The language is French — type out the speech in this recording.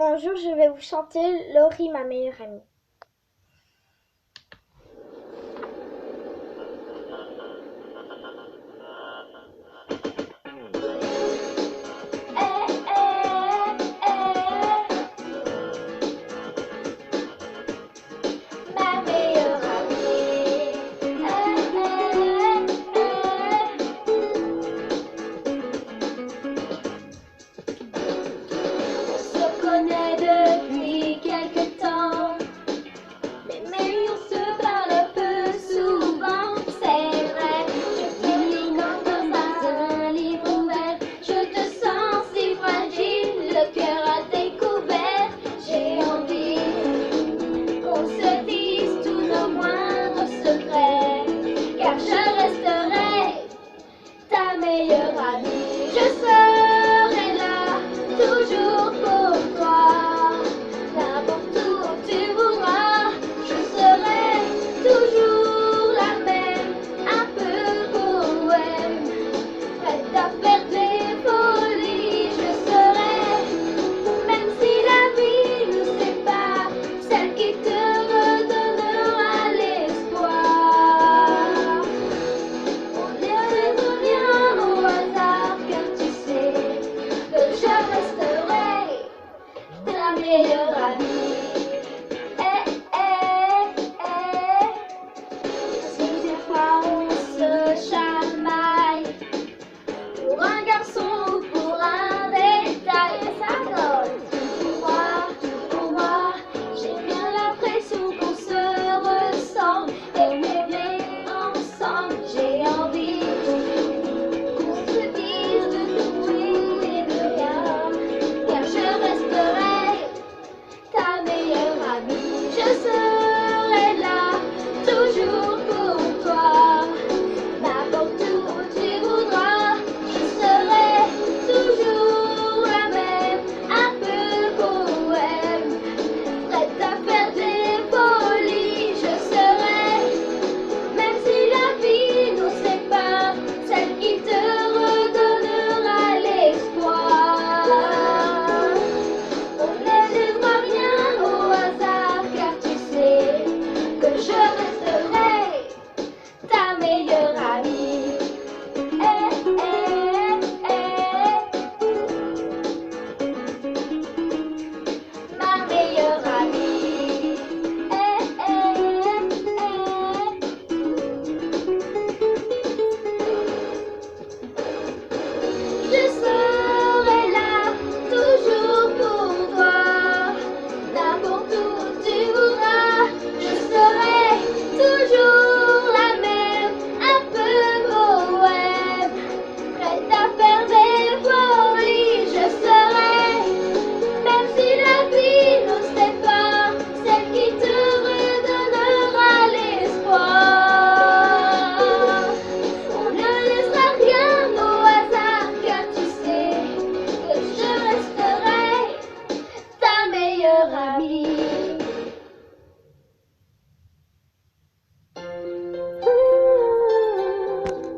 Bonjour, je vais vous chanter Laurie, ma meilleure amie. Ma meilleure amie. On se connaît depuis quelque temps, mais on se parle peu souvent, c'est vrai. Je te lis comme dans un livre ouvert, je te sens si fragile, le cœur à découvert. J'ai envie qu'on se dise tous nos moindres secrets, car je resterai ta meilleure amie. Je serai là, toujours pour toi, n'importe où tu voudras. Je serai toujours la même, un peu bohème, prête à faire des folies. Je serai, même si la vie nous sépare, celle qui te redonnera l'espoir. On ne donne rien au hasard, car tu sais que je resterai ta meilleure amie.